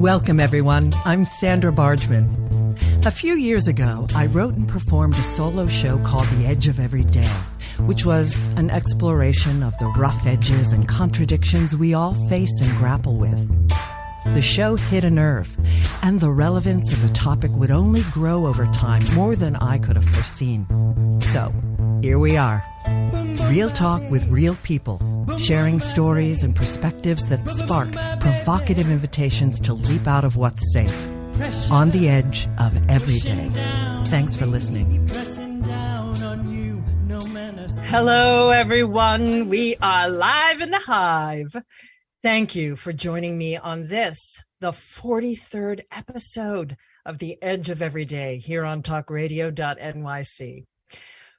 Welcome, everyone. I'm Sandra Bargman. A few years ago, I wrote and performed a solo show called The Edge of Every Day, which was an exploration of the rough edges and contradictions we all face and grapple with. The show hit a nerve, and the relevance of the topic would only grow over time, more than I could have foreseen. So, here we are. Real talk with real people, sharing stories and perspectives that spark provocative invitations to leap out of what's safe, on the edge of every day. Thanks for listening. Hello, everyone. We are live in the Hive. Thank you for joining me on this, the 43rd episode of The Edge of Every Day here on talkradio.nyc.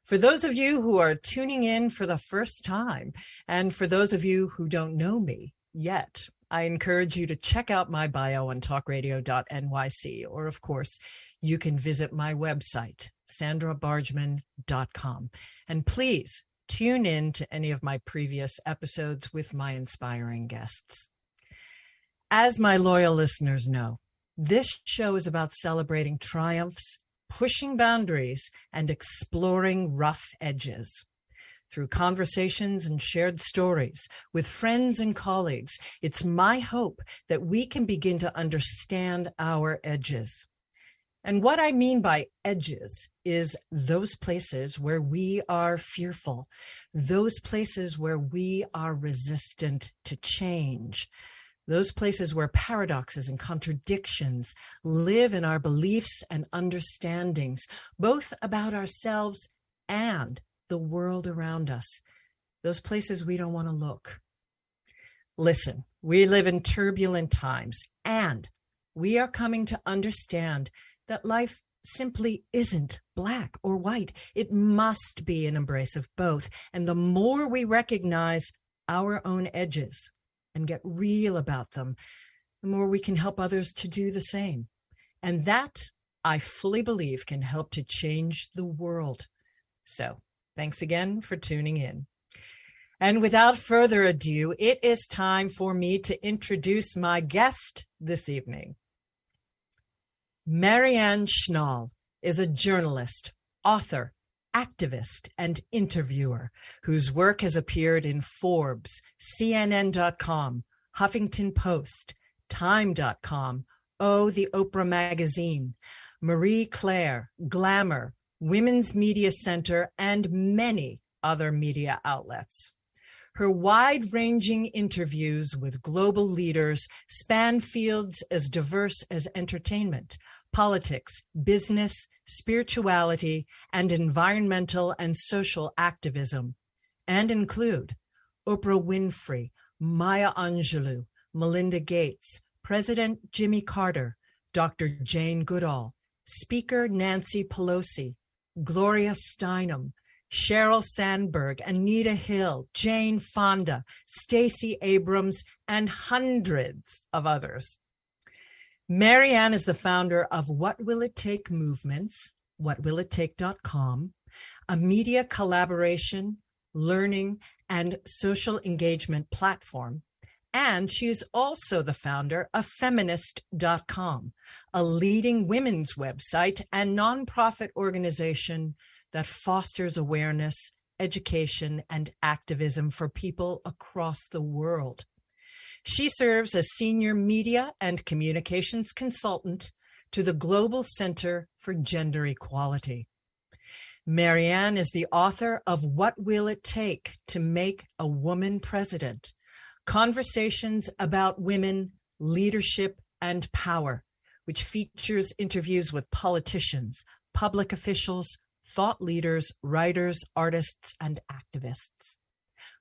For those of you who are tuning in for the first time, and for those of you who don't know me yet, I encourage you to check out my bio on talkradio.nyc, or of course, you can visit my website, sandrabargman.com. And please tune in to any of my previous episodes with my inspiring guests. As my loyal listeners know, this show is about celebrating triumphs, pushing boundaries, and exploring rough edges. Through conversations and shared stories with friends and colleagues, it's my hope that we can begin to understand our edges. And what I mean by edges is those places where we are fearful, those places where we are resistant to change, those places where paradoxes and contradictions live in our beliefs and understandings, both about ourselves and the world around us, those places we don't want to look. Listen, we live in turbulent times, and we are coming to understand that life simply isn't black or white. It must be an embrace of both. And the more we recognize our own edges and get real about them, the more we can help others to do the same. And that, I fully believe, can help to change the world. So, thanks again for tuning in. And without further ado, it is time for me to introduce my guest this evening. Marianne Schnall is a journalist, author, activist, and interviewer whose work has appeared in Forbes, CNN.com, Huffington Post, Time.com, the Oprah Magazine, Marie Claire, Glamour, Women's Media Center, and many other media outlets. Her wide-ranging interviews with global leaders span fields as diverse as entertainment, politics, business, spirituality, and environmental and social activism, and include Oprah Winfrey, Maya Angelou, Melinda Gates, President Jimmy Carter, Dr. Jane Goodall, Speaker Nancy Pelosi, Gloria Steinem, Sheryl Sandberg, Anita Hill, Jane Fonda, Stacey Abrams, and hundreds of others. Marianne is the founder of What Will It Take Movements, whatwillittake.com, a media collaboration, learning, and social engagement platform. And she is also the founder of feminist.com, a leading women's website and nonprofit organization that fosters awareness, education, and activism for people across the world. She serves as senior media and communications consultant to the Global Center for Gender Equality. Marianne is the author of What Will It Take to Make a Woman President? Conversations about Women, Leadership, and Power, which features interviews with politicians, public officials, thought leaders, writers, artists, and activists.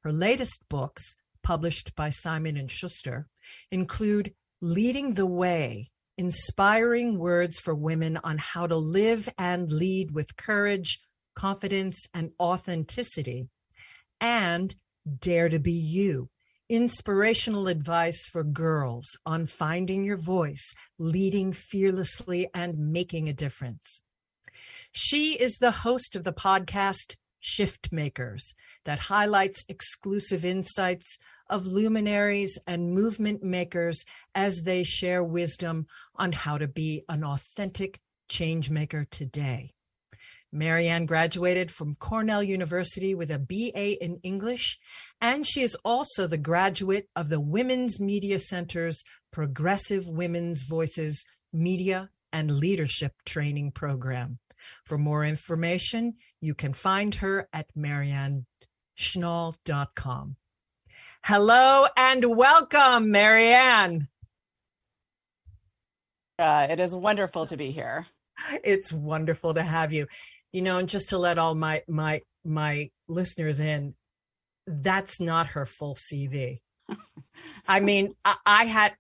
Her latest books, published by Simon & Schuster, include Leading the Way, Inspiring Words for Women on How to Live and Lead with Courage, Confidence, and Authenticity, and Dare to Be You, Inspirational Advice for Girls on Finding Your Voice, Leading Fearlessly, and Making a Difference. She is the host of the podcast Shiftmakers that highlights exclusive insights of luminaries and movement makers as they share wisdom on how to be an authentic change maker today. Marianne graduated from Cornell University with a BA in English, and she is also the graduate of the Women's Media Center's Progressive Women's Voices Media and Leadership Training Program. For more information, you can find her at marianneschnall.com. Hello and welcome, Marianne. It is wonderful to be here. It's wonderful to have you. You know, and just to let all my listeners in, that's not her full CV. I mean,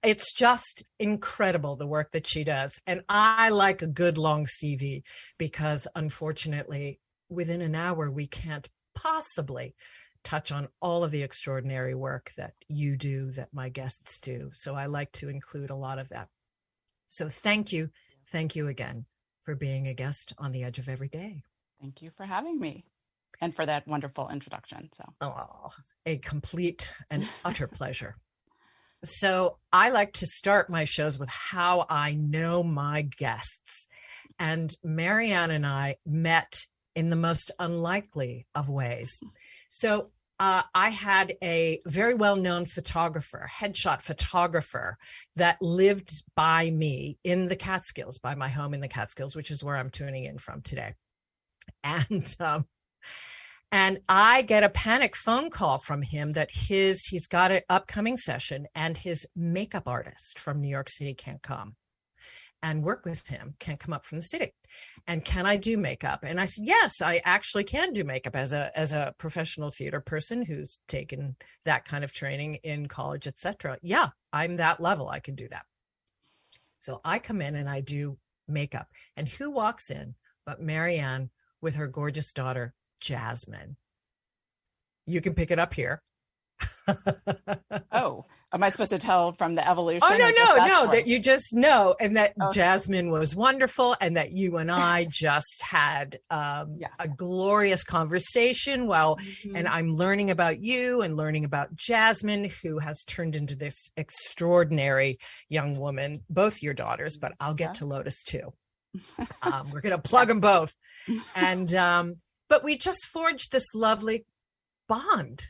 it's just incredible, the work that she does. And I like a good long CV because unfortunately, within an hour, we can't possibly touch on all of the extraordinary work that you do, that my guests do. So I like to include a lot of that. So thank you. Thank you again for being a guest on The Edge of Every Day. Thank you for having me and for that wonderful introduction. A complete and utter pleasure. So I like to start my shows with how I know my guests. And Marianne and I met in the most unlikely of ways. So I had a very well-known photographer, headshot photographer, that lived by me in the Catskills, by my home in the Catskills, which is where I'm tuning in from today. And I get a panic phone call from him that he's got an upcoming session and his makeup artist from New York City can't come and work with him, can't come up from the city. And can I do makeup? And I said, yes, I actually can do makeup as a professional theater person who's taken that kind of training in college, etc. Yeah, I'm that level. I can do that. So I come in and I do makeup. And who walks in but Marianne with her gorgeous daughter, Jasmine. You can pick it up here. Oh, am I supposed to tell from the evolution? Oh, no, that you just know, and that Jasmine was wonderful, and that you and I just had a glorious conversation and I'm learning about you and learning about Jasmine, who has turned into this extraordinary young woman, both your daughters, but I'll get to Lotus too. We're going to plug them both. And, but we just forged this lovely bond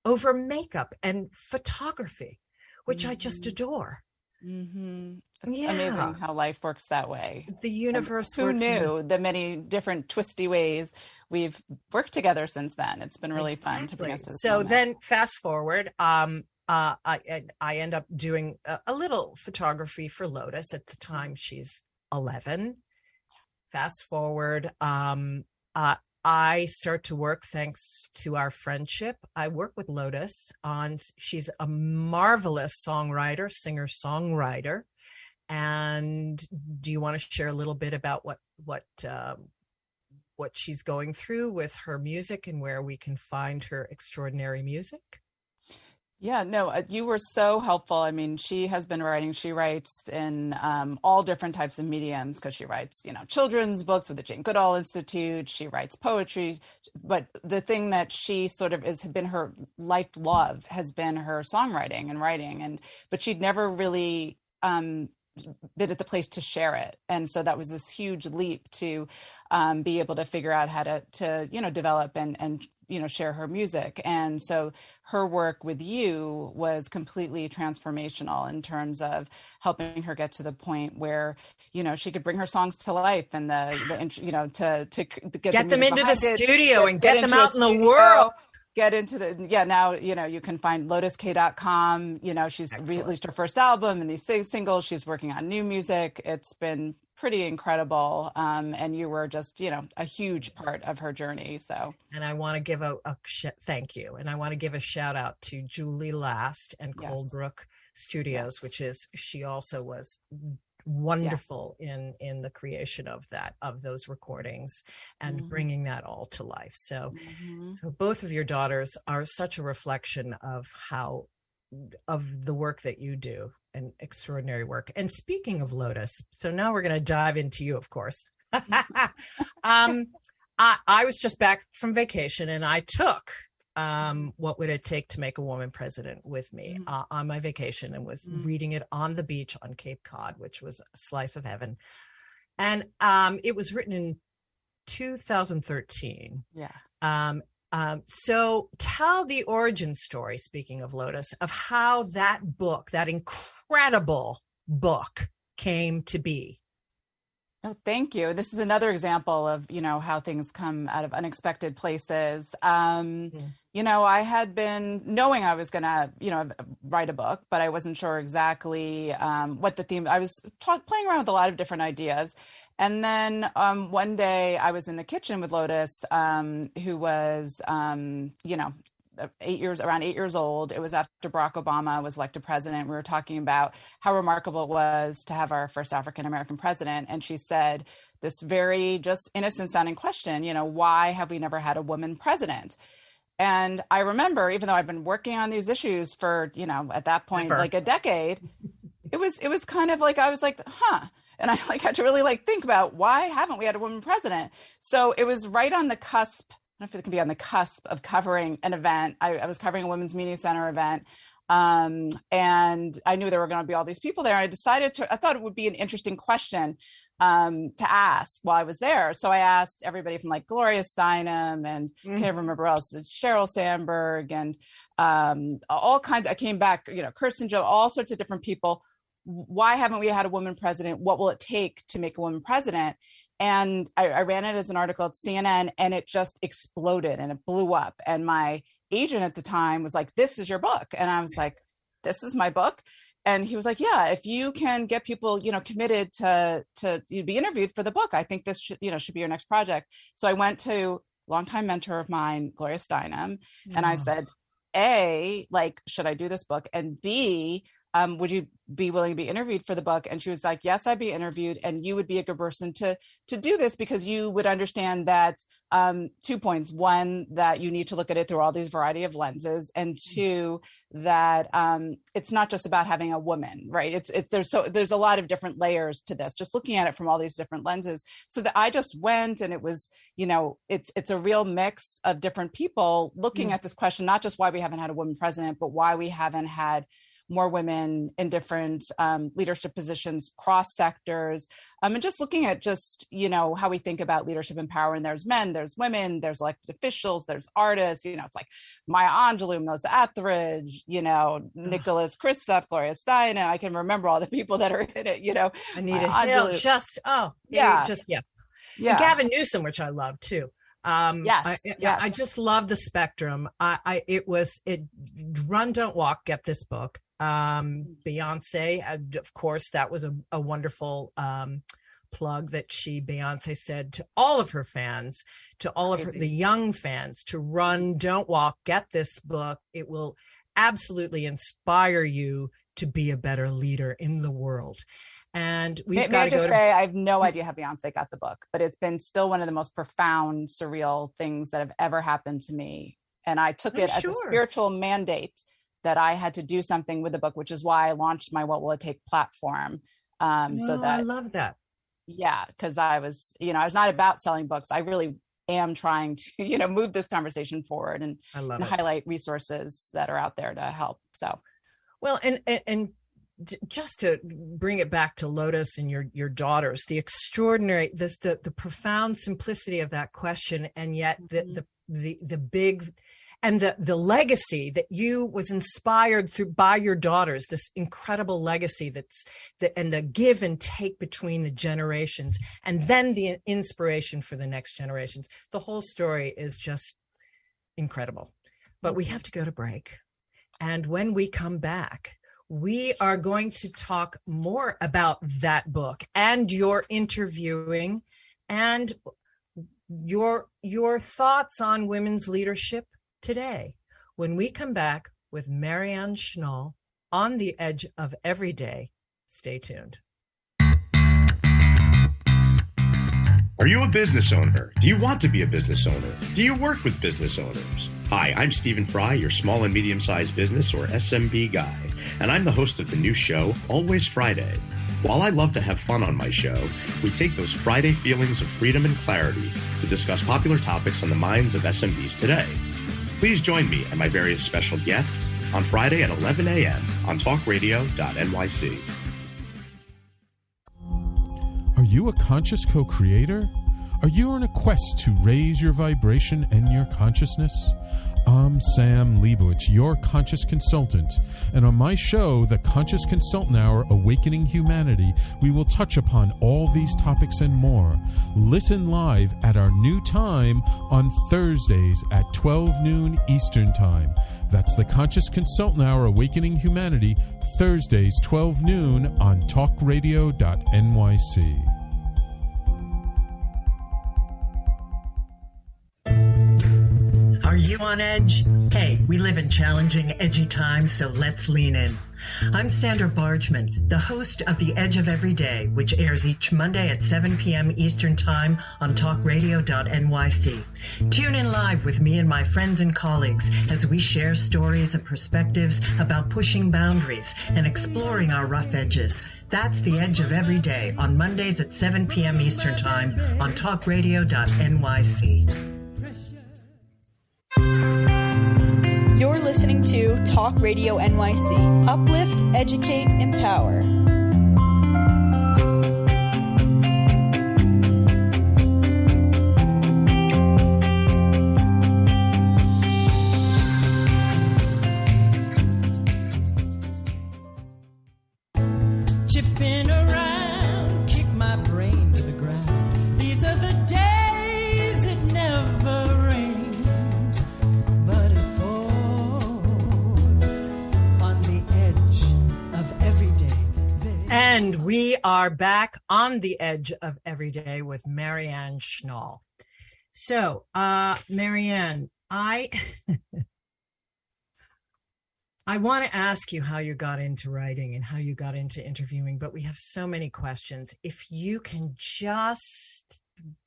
over makeup and photography, which I just adore. It's amazing how life works that way. The universe who knew the many different twisty ways we've worked together since then. It's been really fun to bring us to this moment. Then fast forward, I end up doing a little photography for Lotus. At the time she's 11. Fast forward, I start to work, thanks to our friendship. I work with Lotus she's a marvelous songwriter, singer-songwriter. And do you want to share a little bit about what she's going through with her music and where we can find her extraordinary music? Yeah, no, you were so helpful. I mean, she has been writing. She writes in all different types of mediums, because she writes, children's books with the Jane Goodall Institute. She writes poetry. But the thing that she sort of has been her life love has been her songwriting and writing. But she'd never really been at the place to share it. And so that was this huge leap to be able to figure out how to develop and share her music. And so her work with you was completely transformational in terms of helping her get to the point where, she could bring her songs to life and to get them into the studio and get them out in the world. Get into now, you can find lotusk.com. She's released her first album and these singles. She's working on new music. It's been pretty incredible. And you were just, a huge part of her journey. So, and I want to give thank you. And I want to give a shout out to Julie Last and Coldbrook Studios, she also was wonderful in the creation of those recordings and bringing that all to life. So both of your daughters are such a reflection of the work that you do, and extraordinary work. And speaking of Lotus, so now we're going to dive into you, of course. I was just back from vacation and I took What Would It Take to Make a Woman President with me on my vacation, and was reading it on the beach on Cape Cod, which was a slice of heaven. And it was written in 2013. Yeah. So tell the origin story, speaking of Lotus, of how that book, that incredible book, came to be. Oh, thank you. This is another example of, how things come out of unexpected places. I had been knowing I was going to, write a book, but I wasn't sure exactly what the theme. I was playing around with a lot of different ideas. And then one day I was in the kitchen with Lotus, who was, around 8 years old. It was after Barack Obama was elected president. We were talking about how remarkable it was to have our first African-American president. And she said this very just innocent sounding question, why have we never had a woman president? And I remember, even though I've been working on these issues for, at that point, like a decade, it was kind of like, I was like, and I had to really think about, why haven't we had a woman president? So it was right on the cusp. I don't know if it can be on the cusp of covering an event. I was covering a Women's Media Center event. And I knew there were going to be all these people there. I thought it would be an interesting question to ask while I was there. So I asked everybody from Gloria Steinem and can't remember who else, it's Sheryl Sandberg and all kinds. I came back, Kirsten Joe, all sorts of different people. Why haven't we had a woman president? What will it take to make a woman president? And I ran it as an article at CNN, and it just exploded and it blew up. And my agent at the time was like, "This is your book." And I was like, "This is my book?" And he was like, "Yeah, if you can get people, committed to be interviewed for the book, I think this should be your next project." So I went to longtime mentor of mine, Gloria Steinem, and I said, A, should I do this book? And B, would you be willing to be interviewed for the book? And she was like, "Yes, I'd be interviewed. And you would be a good person to do this, because you would understand that 2 points. One, that you need to look at it through all these variety of lenses. And two, that it's not just about having a woman, right? There's a lot of different layers to this, just looking at it from all these different lenses." So that I just went, and it was, it's a real mix of different people looking at this question, not just why we haven't had a woman president, but why we haven't had more women in different leadership positions, cross sectors, and just looking at how we think about leadership and power. And there's men, there's women, there's elected officials, there's artists. It's like Maya Angelou, Melissa Etheridge, Nicholas Kristof, Gloria Steinem. I can remember all the people that are in it. Anita Hill, yeah. And Gavin Newsom, which I love too. Yes. I just love the spectrum. It Run, Don't Walk, get this book. Beyonce, of course, that was a wonderful plug that Beyonce said to all of her fans, to all of the young fans, to run, don't walk, get this book. It will absolutely inspire you to be a better leader in the world. And we've got to go say, I have no idea how Beyonce got the book, but it's been still one of the most profound, surreal things that have ever happened to me. And I took it as a spiritual mandate that I had to do something with the book, which is why I launched my What Will It Take platform. I love that. Yeah, because I was not about selling books. I really am trying to, move this conversation forward and highlight resources that are out there to help. So, well, and just to bring it back to Lotus and your daughters, the extraordinary, the profound simplicity of that question, and yet the big, and the legacy that you was inspired by your daughters, this incredible legacy and the give and take between the generations, and then the inspiration for the next generations. The whole story is just incredible. But we have to go to break. And when we come back, we are going to talk more about that book and your interviewing and your thoughts on women's leadership today, when we come back with Marianne Schnall on the edge of every day. Stay tuned. Are you a business owner? Do you want to be a business owner? Do you work with business owners? Hi, I'm Stephen Fry, your small and medium-sized business, or SMB guy, and I'm the host of the new show, Always Friday. While I love to have fun on my show, we take those Friday feelings of freedom and clarity to discuss popular topics on the minds of SMBs today. Please join me and my various special guests on Friday at 11 a.m. on talkradio.nyc. Are you a conscious co-creator? Are you on a quest to raise your vibration and your consciousness? I'm Sam Leibowitz, your conscious consultant, and on my show, The Conscious Consultant Hour, Awakening Humanity, we will touch upon all these topics and more. Listen live at our new time on Thursdays at 12 noon Eastern Time. That's The Conscious Consultant Hour, Awakening Humanity, Thursdays, 12 noon on talkradio.nyc. Are you on edge? Hey, we live in challenging, edgy times, so let's lean in. I'm Sandra Bargman, the host of The Edge of Every Day, which airs each Monday at 7 p.m. Eastern Time on talkradio.nyc. Tune in live with me and my friends and colleagues as we share stories and perspectives about pushing boundaries and exploring our rough edges. That's The Edge of Every Day on Mondays at 7 p.m. Eastern Time on talkradio.nyc. You're listening to Talk Radio NYC. Uplift, educate, empower. Chipping around, kick my brain to the ground. These are the days it never rained, but it on the edge of every day. And we are back on the edge of every day with Marianne Schnall. So, Marianne, I want to ask you how you got into writing and how you got into interviewing, but we have so many questions. If you can just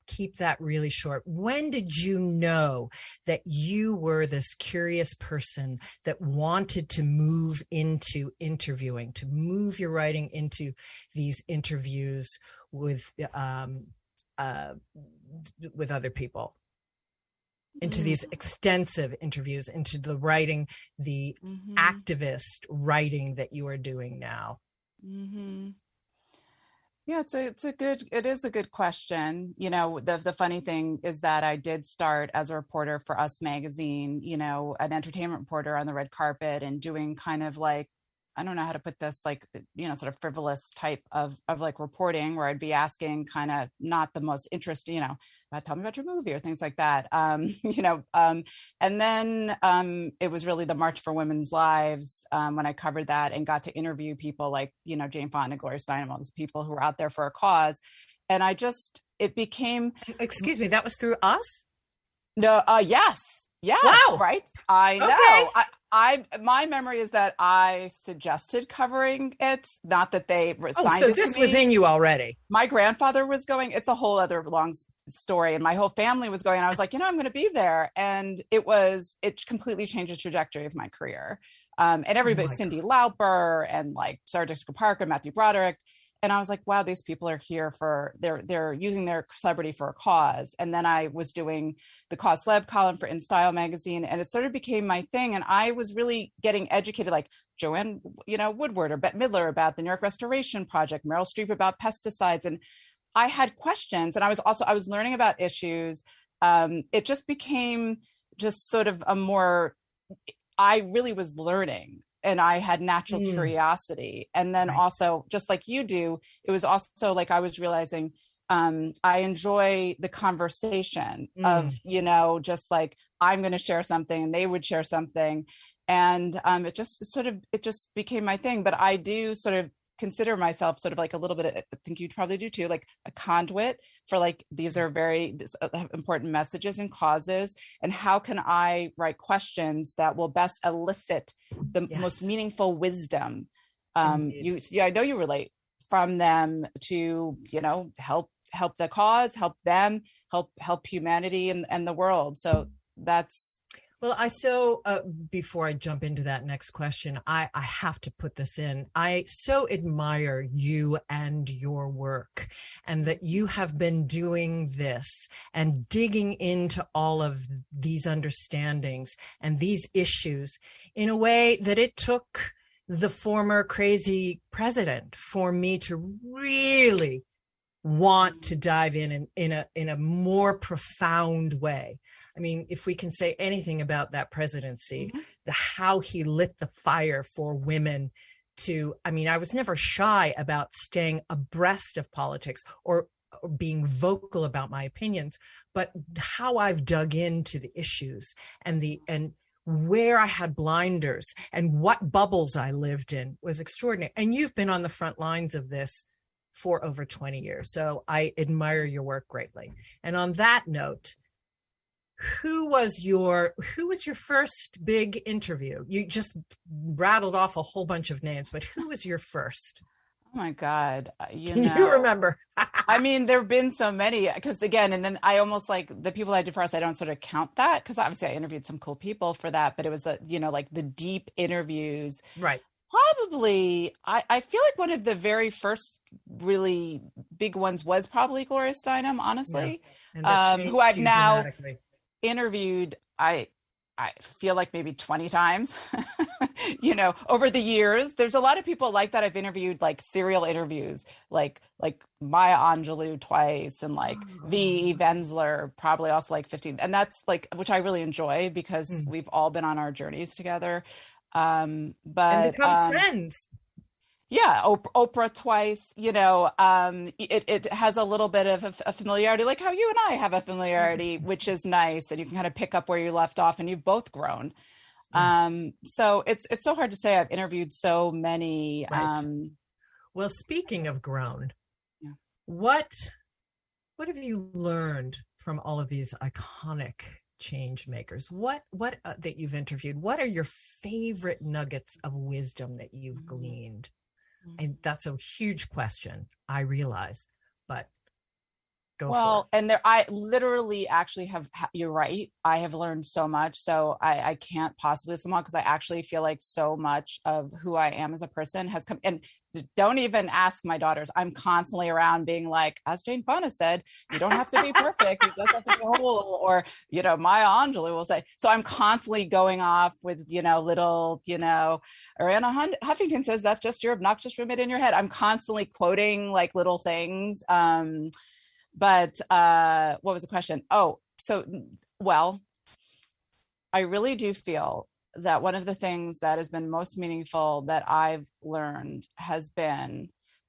keep that really short. When did you know that you were this curious person that wanted to move into interviewing, to move your writing into these interviews with other people, into these extensive interviews, into the writing, the activist writing that you are doing now? Yeah, it is a good question. You know, the funny thing is that I did start as a reporter for Us Magazine, you know, an entertainment reporter on the red carpet and doing kind of like, I don't know how to put this, like, you know, sort of frivolous type of like reporting where I'd be asking kind of not the most interesting, you know, tell me about your movie or things like that. You know, and then it was really the March for Women's Lives when I covered that and got to interview people like, you know, Jane Fonda, Gloria Steinem, all these people who were out there for a cause. And it became. Excuse me, that was through Us? No, yes. Yeah. Wow. Right. I know. Okay. My memory is that I suggested covering it, not that they signed it. So this was in you already. My grandfather was going. It's a whole other long story, and my whole family was going. I was like, you know, I'm going to be there, and it completely changed the trajectory of my career. And everybody, Cyndi Lauper, and like Sarah Jessica Parker, Matthew Broderick. And I was like, wow, these people are here they're using their celebrity for a cause. And then I was doing the Cause Celeb column for In Style magazine, and it sort of became my thing. And I was really getting educated, like Joanne, you know, Woodward or Bette Midler about the New York Restoration Project, Meryl Streep about pesticides. And I had questions, and I was learning about issues. It just became just sort of I really was learning. And I had natural curiosity. And then also, just like you do, it was also like I was realizing I enjoy the conversation of, you know, just like I'm going to share something and they would share something. And it just became my thing. But I do sort of consider myself sort of like a little bit, I think you'd probably do too, like a conduit for like, these are very important messages and causes. And how can I write questions that will best elicit the most meaningful wisdom? I know you relate from them to, you know, help the cause, help them, help humanity and the world. So that's. Well, before I jump into that next question, I have to put this in. I so admire you and your work, and that you have been doing this and digging into all of these understandings and these issues in a way that it took the former crazy president for me to really want to dive in a more profound way. I mean, if we can say anything about that presidency, how he lit the fire for women I was never shy about staying abreast of politics or being vocal about my opinions, but how I've dug into the issues and where I had blinders and what bubbles I lived in was extraordinary. And you've been on the front lines of this for over 20 years. So I admire your work greatly. And on that note, who was your first big interview? You just rattled off a whole bunch of names, but who was your first? Oh my God. Can you remember? I mean, there've been so many, because again, and then I almost like the people I did first, I don't sort of count that, because obviously I interviewed some cool people for that, but it was like the deep interviews. Right. Probably, I feel like one of the very first really big ones was probably Gloria Steinem, honestly, who I've now interviewed, I feel like maybe 20 times, over the years. There's a lot of people like that I've interviewed, like serial interviews, like Maya Angelou twice, and like V. Enzler, probably also like 15. And that's like, which I really enjoy because we've all been on our journeys together. But and become friends. Yeah, Oprah twice, it has a little bit of a familiarity, like how you and I have a familiarity, which is nice. And you can kind of pick up where you left off, and you've both grown. Yes. So it's so hard to say. I've interviewed so many. Right. Well, speaking of grown, what have you learned from all of these iconic change makers? What that you've interviewed? What are your favorite nuggets of wisdom that you've gleaned? And that's a huge question, I realize, but go for it. And there, I literally actually have, you're right. I have learned so much. So I can't possibly list them all, because I actually feel like so much of who I am as a person has come. And don't even ask my daughters. I'm constantly around being like, as Jane Fonda said, you don't have to be perfect. You just have to be whole. Or, Maya Angelou will say. So I'm constantly going off with, little, or Anna Huffington says, that's just your obnoxious roommate in your head. I'm constantly quoting like little things. But what was the question? I really do feel that one of the things that has been most meaningful that I've learned has been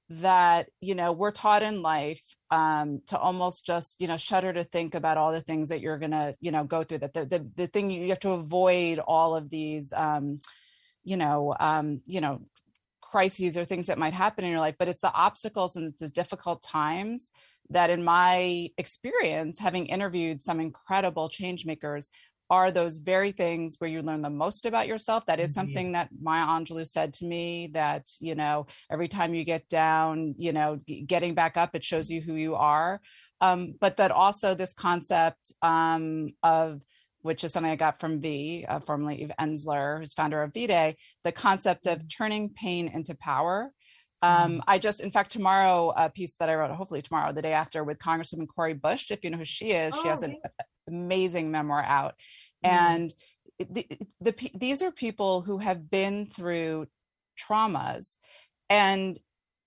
that, we're taught in life to almost just, shudder to think about all the things that you're going to, go through, that the thing you have to avoid all of these, crises or things that might happen in your life, but it's the obstacles and it's the difficult times that, in my experience, having interviewed some incredible change makers, are those very things where you learn the most about yourself. That is something that Maya Angelou said to me, that, every time you get down, getting back up, it shows you who you are. But that also this concept of, which is something I got from V, formerly Eve Enzler, who's founder of V-Day, the concept of turning pain into power. I just, in fact, tomorrow, a piece that I wrote, hopefully tomorrow, the day after, with Congresswoman Cori Bush, if you know who she is, she has an amazing memoir out. And these are people who have been through traumas, and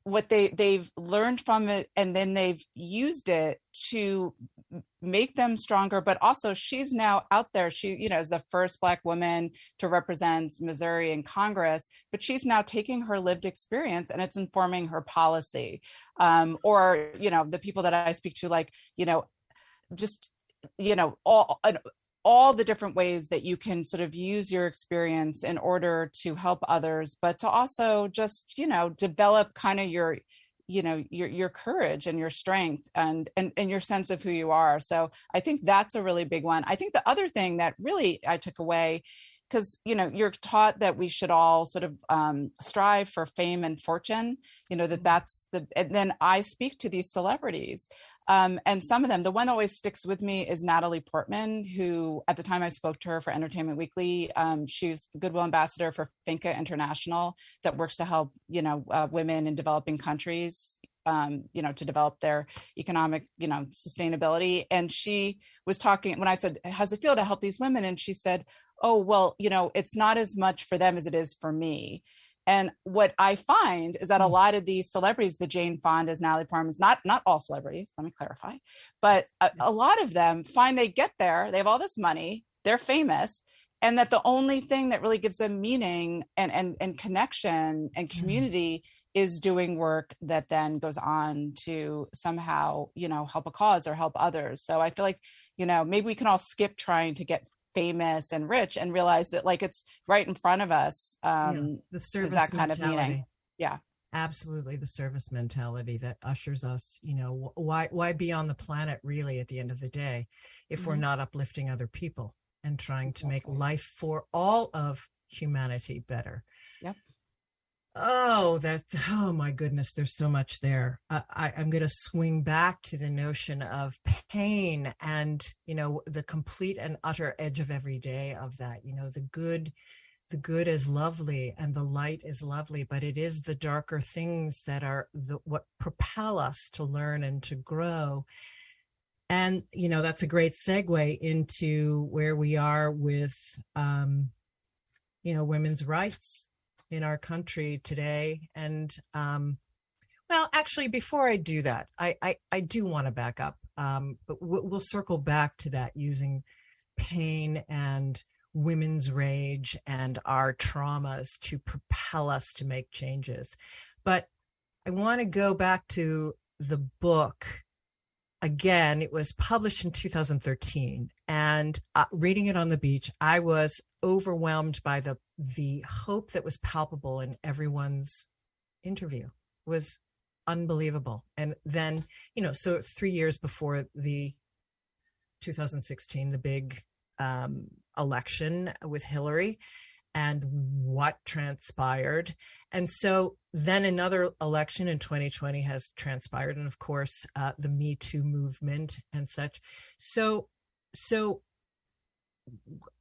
what they've learned from it, and then they've used it to make them stronger. But also, she's now out there. She, is the first Black woman to represent Missouri in Congress, but she's now taking her lived experience and it's informing her policy. Or, the people that I speak to, like, just, all the different ways that you can sort of use your experience in order to help others, but to also just, develop kind of your courage and your strength and your sense of who you are. So I think that's a really big one. I think the other thing that really I took away, because, you're taught that we should all sort of strive for fame and fortune, that's and then I speak to these celebrities And some of them, the one that always sticks with me is Natalie Portman, who at the time I spoke to her for Entertainment Weekly, she's Goodwill ambassador for Finca International that works to help, women in developing countries, to develop their economic, sustainability. And she was talking, when I said, how's it feel to help these women? And she said, oh, well, it's not as much for them as it is for me. And what I find is that a lot of these celebrities, the Jane Fondas, Natalie Portman's, not all celebrities, let me clarify, but a lot of them find they get there, they have all this money, they're famous, and that the only thing that really gives them meaning and connection and community is doing work that then goes on to somehow, help a cause or help others. So I feel like, maybe we can all skip trying to get famous and rich and realize that it's right in front of us. The service that kind mentality. of meaning. Yeah, absolutely. The service mentality that ushers us, why be on the planet really at the end of the day if we're not uplifting other people and trying to make life for all of humanity better. Yep. Oh, my goodness, there's so much there. I'm going to swing back to the notion of pain and, the complete and utter edge of every day of that. The good is lovely and the light is lovely, but it is the darker things that are what propel us to learn and to grow. And, that's a great segue into where we are with, women's rights in our country today. And, actually, before I do that, I do want to back up, but we'll circle back to that using pain and women's rage and our traumas to propel us to make changes. But I want to go back to the book. Again, it was published in 2013, and reading it on the beach, I was overwhelmed by the hope that was palpable in everyone's interview. It was unbelievable. And then, so it's 3 years before the 2016, the big election with Hillary, and what transpired. And so then another election in 2020 has transpired. And of course, the Me Too movement and such. So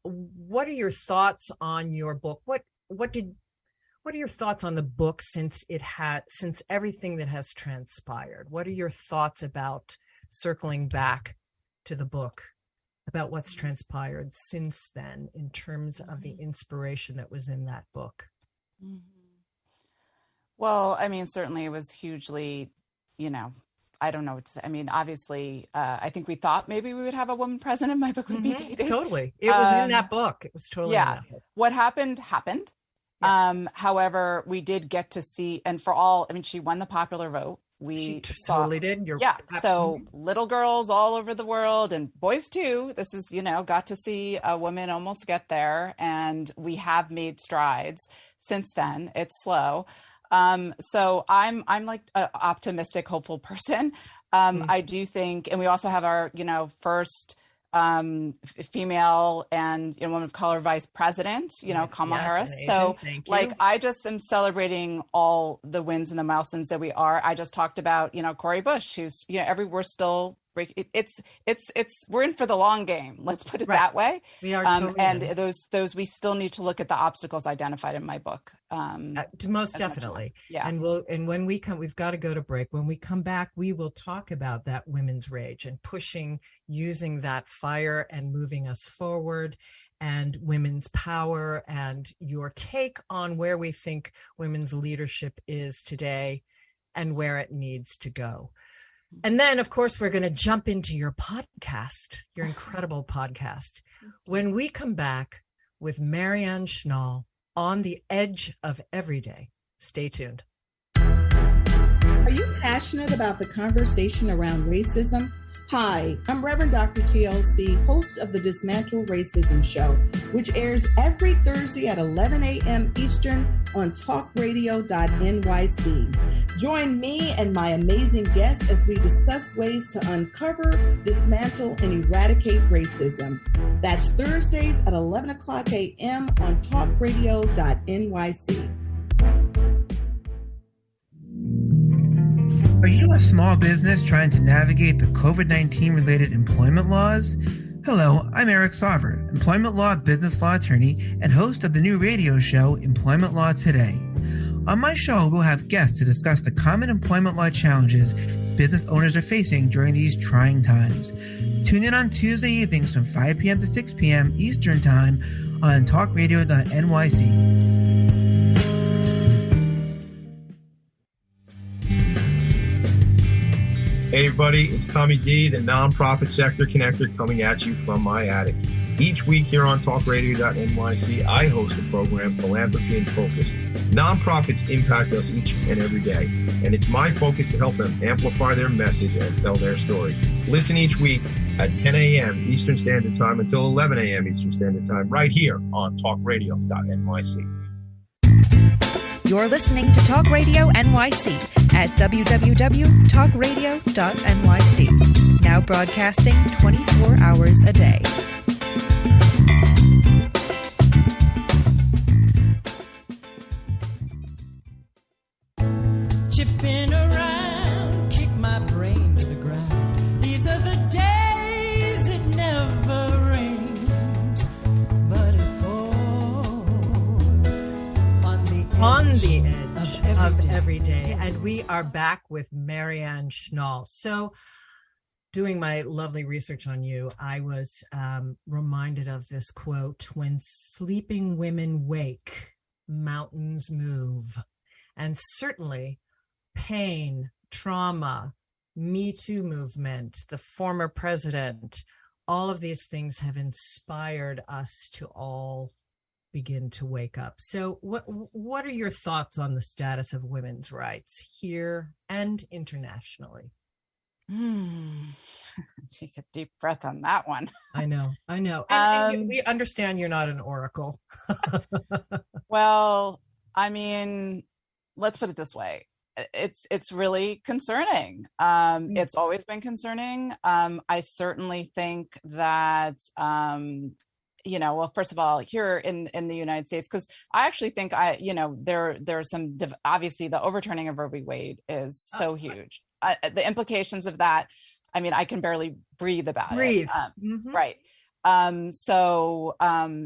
what are your thoughts on your book? What are your thoughts on the book since everything that has transpired? What are your thoughts about circling back to the book, about what's transpired since then in terms of the inspiration that was in that book? Mm-hmm. Well, certainly it was hugely, I don't know what to say. obviously, I think we thought maybe we would have a woman president. My book would be dating. Totally. It was in that book. It was totally in that book. What happened. Yeah. However, we did get to see, and for all, she won the popular vote. She totally did. So little girls all over the world and boys too. This is, got to see a woman almost get there, and we have made strides since then. It's slow. So I'm like an optimistic, hopeful person. I do think, and we also have our, first female and woman of color vice president, Kamala Harris. Amazing. So Thank you. I just am celebrating all the wins and the milestones that we are. I just talked about, Cori Bush, who's, we're still, we're in for the long game. Let's put it that way. We are totally and those, we still need to look at the obstacles identified in my book. Most definitely. Yeah. And when we come, we've got to go to break. When we come back, we will talk about that women's rage and using that fire and moving us forward, and women's power, and your take on where we think women's leadership is today and where it needs to go. And then, of course, we're going to jump into your podcast, your incredible podcast, when we come back with Marianne Schnall on the edge of everyday. Stay tuned. Are you passionate about the conversation around racism? Hi, I'm Reverend Dr. TLC, host of the Dismantle Racism Show, which airs every Thursday at 11 a.m. Eastern on talkradio.nyc. Join me and my amazing guests as we discuss ways to uncover, dismantle, and eradicate racism. That's Thursdays at 11 o'clock a.m. on talkradio.nyc. Are you a small business trying to navigate the COVID-19 related employment laws? Hello, I'm Eric Sauver, employment law, business law attorney, and host of the new radio show, Employment Law Today. On my show, we'll have guests to discuss the common employment law challenges business owners are facing during these trying times. Tune in on Tuesday evenings from 5 p.m. to 6 p.m. Eastern Time on talkradio.nyc. Hey everybody, it's Tommy D, the nonprofit sector connector, coming at you from my attic. Each week here on talkradio.nyc, I host the program Philanthropy in Focus. Nonprofits impact us each and every day, and it's my focus to help them amplify their message and tell their story. Listen each week at 10 a.m. Eastern Standard Time until 11 a.m. Eastern Standard Time, right here on talkradio.nyc. You're listening to Talk Radio NYC at www.talkradio.nyc. Now broadcasting 24 hours a day. Chipping around, kick my brain to the ground. These are the days it never rained, but it pours on the edge of every day. And we are back with Marianne Schnall. So doing my lovely research on you, I was reminded of this quote: when sleeping women wake, mountains move. And certainly pain, trauma, Me Too movement, the former president, all of these things have inspired us to all begin to wake up. So what are your thoughts on the status of women's rights here and internationally? Take a deep breath on that one. I know. And we understand you're not an oracle. Well, I mean, let's put it this way. It's really concerning. It's always been concerning. I certainly think that, well, first of all, here in the United States, because I actually think there's some, obviously the overturning of Roe v. Wade is so huge. The implications of that, I mean, I can barely breathe about it. Right. So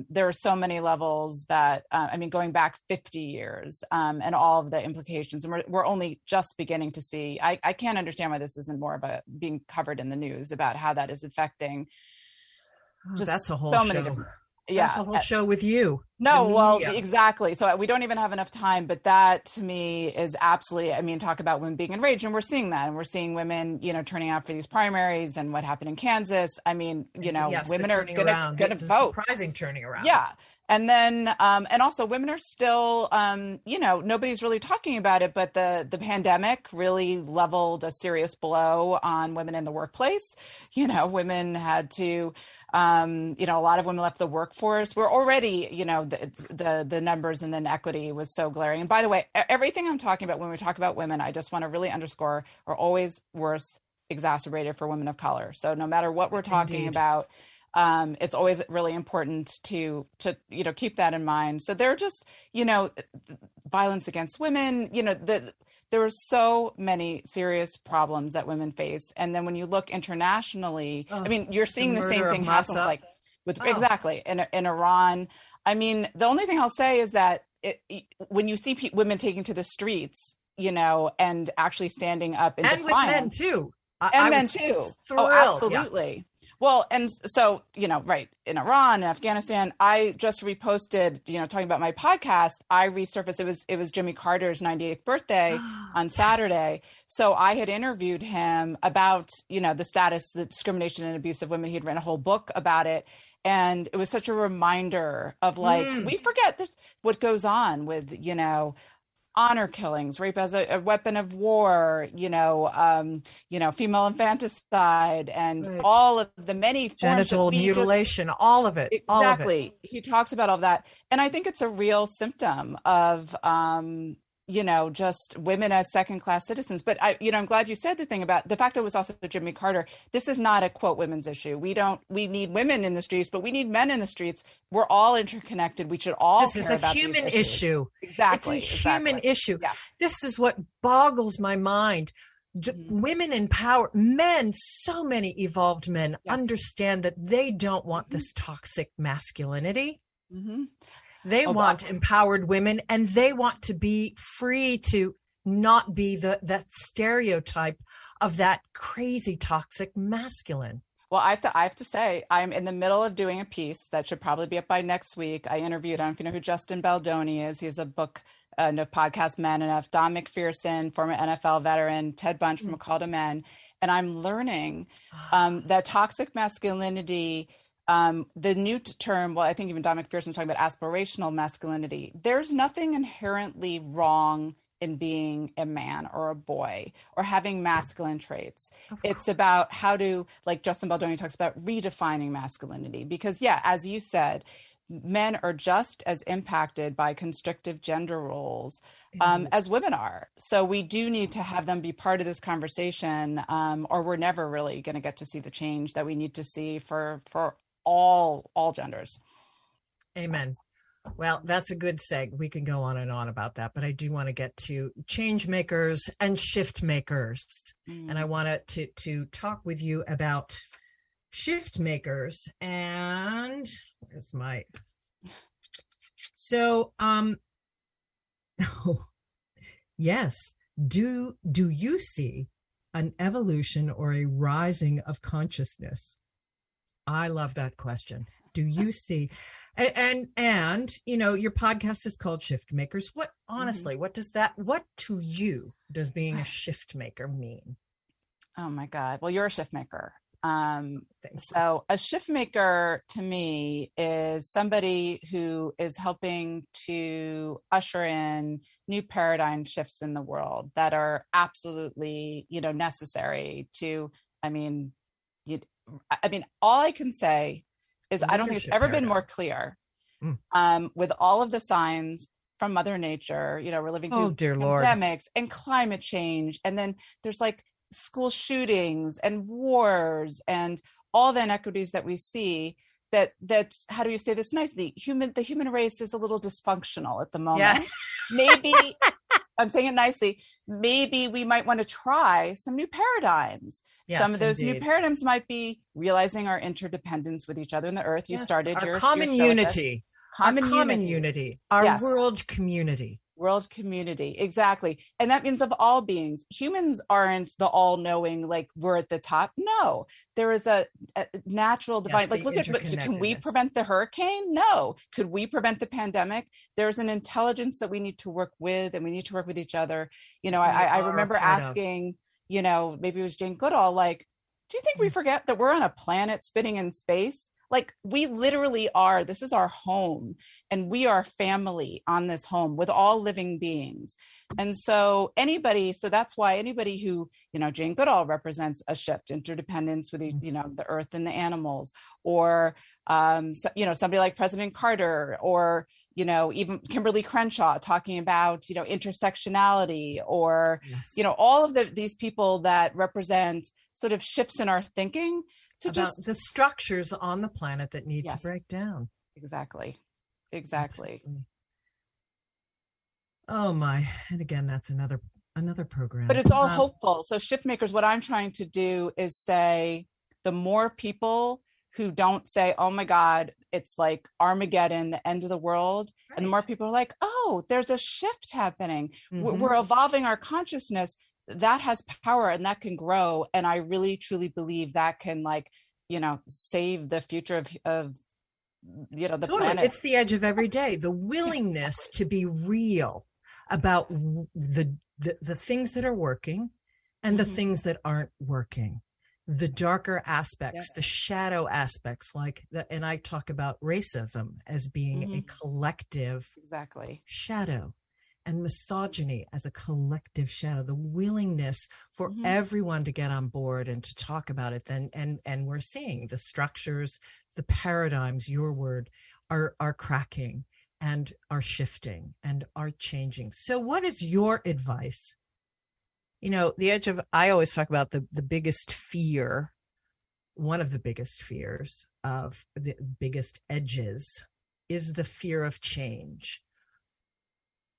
there are so many levels that, going back 50 years and all of the implications, and we're only just beginning to see, I can't understand why this isn't more of being covered in the news about how that is affecting. That's a whole so show. Many different, that's a whole show with you. No, well, exactly. So we don't even have enough time, but that to me is absolutely, talk about women being enraged, and we're seeing that, and we're seeing women, turning out for these primaries and what happened in Kansas. Women are going to vote. Surprising turning around. Yeah. And then, and also women are still, nobody's really talking about it, but the pandemic really leveled a serious blow on women in the workplace. Women had to, a lot of women left the workforce. We're already, the numbers and the inequity was so glaring. And by the way, everything I'm talking about when we talk about women, I just want to really underscore, are always worse exacerbated for women of color. So no matter what we're talking about, it's always really important to keep that in mind. So there are just, violence against women, there are so many serious problems that women face. And then when you look internationally, you're seeing the same thing happen exactly in Iran. The only thing I'll say is that when you see women taking to the streets, and actually standing up in defiance. And with men too. Men too. Thrilled. Oh, absolutely. Yeah. Well, and so, right, in Iran and Afghanistan, I just reposted, talking about my podcast, I resurfaced, it was Jimmy Carter's 98th birthday on Saturday. So I had interviewed him about, the status, the discrimination and abuse of women. He had written a whole book about it. And it was such a reminder of we forget this, what goes on with, honor killings, rape as a weapon of war, female infanticide, and all of the many forms genital mutilation, all of it. Exactly. All of it. He talks about all that. And I think it's a real symptom of, just women as second-class citizens. But I'm glad you said the thing about the fact that it was also Jimmy Carter. This is not a quote women's issue. We need women in the streets, but we need men in the streets. We're all interconnected. We should all care about these issues. This is a human issue. Exactly. It's a human issue. Yes. This is what boggles my mind. Women in power, men, so many evolved men understand that they don't want this toxic masculinity. They want empowered women, and they want to be free to not be that stereotype of that crazy toxic masculine. Well, I have to say, I'm in the middle of doing a piece that should probably be up by next week. I don't know if you know who Justin Baldoni is. He has a book, no podcast, Man Enough, Don McPherson, former NFL veteran, Ted Bunch from A Call to Men. And I'm learning that toxic masculinity, the new term, well, I think even Don McPherson was talking about aspirational masculinity. There's nothing inherently wrong in being a man or a boy or having masculine traits. It's about how to, like Justin Baldoni talks about, redefining masculinity. Because as you said, men are just as impacted by constrictive gender roles as women are. So we do need to have them be part of this conversation, or we're never really going to get to see the change that we need to see for all genders. Amen. Well, that's a good seg. We can go on and on about that, but I do want to get to change makers and shift makers. And I want to talk with you about shift makers. And where's my... So, yes. Do you see an evolution or a rising of consciousness? I love that question. Do you see, and your podcast is called Shift Makers. What, honestly, what to you does being a shift maker mean? Oh my God. Well, you're a shift maker. So a shift maker to me is somebody who is helping to usher in new paradigm shifts in the world that are absolutely, necessary to, all I can say is I don't think it's ever been more clear with all of the signs from Mother Nature. We're living through pandemics and climate change. And then there's like school shootings and wars and all the inequities that we see that how do you say this nicely? The human race is a little dysfunctional at the moment. Yes. Maybe I'm saying it nicely. Maybe we might want to try some new paradigms. Yes, some of those new paradigms might be realizing our interdependence with each other in the earth. You started our common unity, common unity, our world community. World community, exactly. And that means of all beings. Humans aren't the all-knowing, like we're at the top. No, there is a natural divine, like look at, can we prevent the hurricane? No. Could we prevent the pandemic? There's an intelligence that we need to work with, and we need to work with each other. I remember asking, maybe it was Jane Goodall, like, do you think we forget that we're on a planet spinning in space? Like we literally are, this is our home, and we are family on this home with all living beings. And so that's why anybody who, Jane Goodall represents a shift, interdependence with, the earth and the animals, or, somebody like President Carter, or, even Kimberly Crenshaw talking about, intersectionality, or, all of these people that represent sort of shifts in our thinking. About the structures on the planet that need to break down. Exactly. Absolutely. Oh my. And again, that's another program. But it's all hopeful. So shift makers, what I'm trying to do is say the more people who don't say, oh my God, it's like Armageddon, the end of the world. Right. And the more people are like, oh, there's a shift happening. We're evolving our consciousness. That has power and that can grow. And I really, truly believe that can save the future of the planet. It's the edge of every day. The willingness to be real about the things that are working and the things that aren't working. The darker aspects, the shadow aspects, and I talk about racism as being a collective shadow. And misogyny as a collective shadow, the willingness for everyone to get on board and to talk about it. And we're seeing the structures, the paradigms, your word, are cracking and are shifting and are changing. So what is your advice? I always talk about the biggest fear, one of the biggest fears of the biggest edges is the fear of change.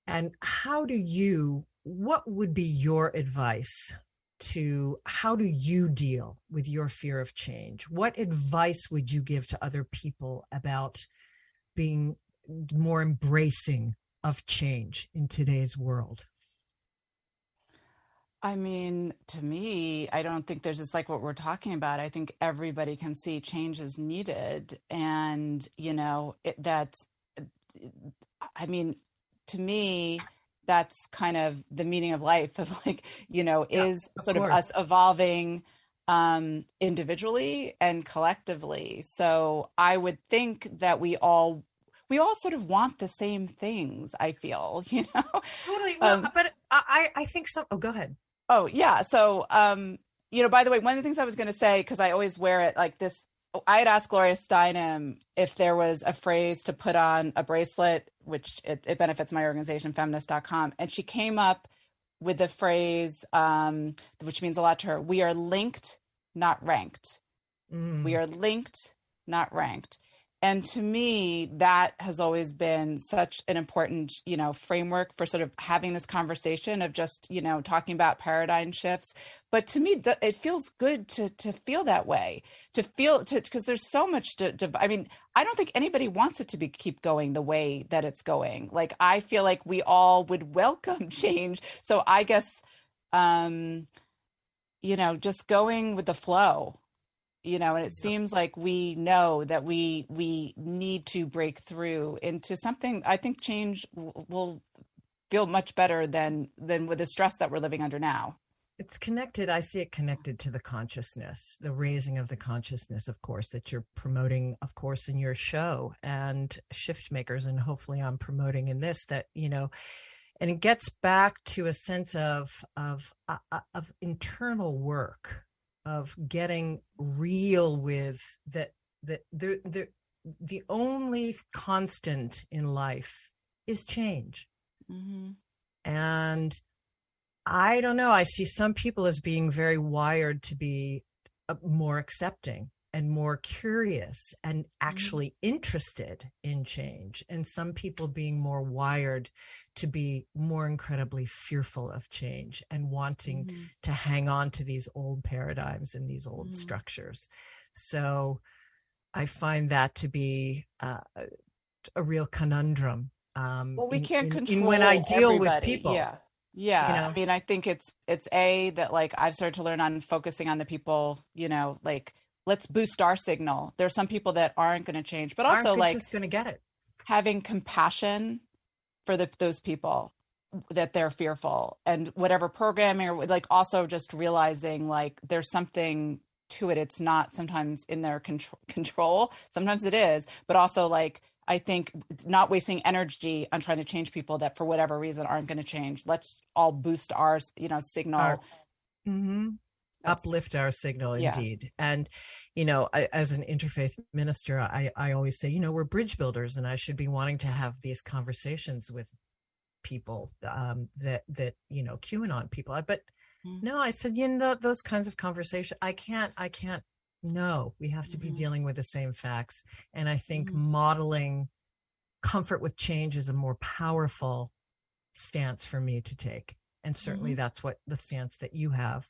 And what would be your advice to how do you deal with your fear of change? What advice would you give to other people about being more embracing of change in today's world? I mean, to me, I don't think there's just like what we're talking about. I think everybody can see change is needed. And, you know, I mean, to me, that's kind of the meaning of life of like, you know, is sort of us evolving individually and collectively. So I would think that we all sort of want the same things, I feel, you know? Totally. Well, but I think so. Oh, go ahead. Oh, yeah. So, you know, by the way, one of the things I was going to say, because I always wear it like this, I had asked Gloria Steinem if there was a phrase to put on a bracelet, which it benefits my organization, feminist.com. And she came up with the phrase, which means a lot to her. We are linked, not ranked. We are linked, not ranked. And to me, that has always been such an important, you know, framework for sort of having this conversation of just, you know, talking about paradigm shifts. But to me, it feels good to feel that way, because there's so much I mean, I don't think anybody wants it to keep going the way that it's going. Like, I feel like we all would welcome change. So I guess, you know, just going with the flow. You know, and it seems like we know that we need to break through into something. I think change will feel much better than with the stress that we're living under now. It's connected. I see it connected to the consciousness, the raising of the consciousness, of course, that you're promoting, of course, in your show and shiftmakers. And hopefully I'm promoting in this, that, you know, and it gets back to a sense of internal work, of getting real with that the only constant in life is change. And I don't know, I see some people as being very wired to be more accepting and more curious and actually interested in change, and some people being more wired to be more incredibly fearful of change and wanting to hang on to these old paradigms and these old structures. So I find that to be a real conundrum. Well, we can't control when I deal everybody. with people. Yeah. You know? I mean, I think it's that like I've started to learn on focusing on the people, you know, like let's boost our signal. There's some people that aren't going to change, but also like just going to get it. Having compassion for those people that they're fearful, and whatever programming, or like also just realizing like there's something to it. It's not sometimes in their control. Sometimes it is, but also like, I think not wasting energy on trying to change people that for whatever reason aren't going to change. Let's all boost our, you know, signal. Uplift our signal, indeed. And, you know, as an interfaith minister, I always say, you know, we're bridge builders, and I should be wanting to have these conversations with people that, you know, QAnon people. But no, I said, you know, those kinds of conversations, I can't. No, we have to be dealing with the same facts. And I think modeling comfort with change is a more powerful stance for me to take. And certainly that's what the stance that you have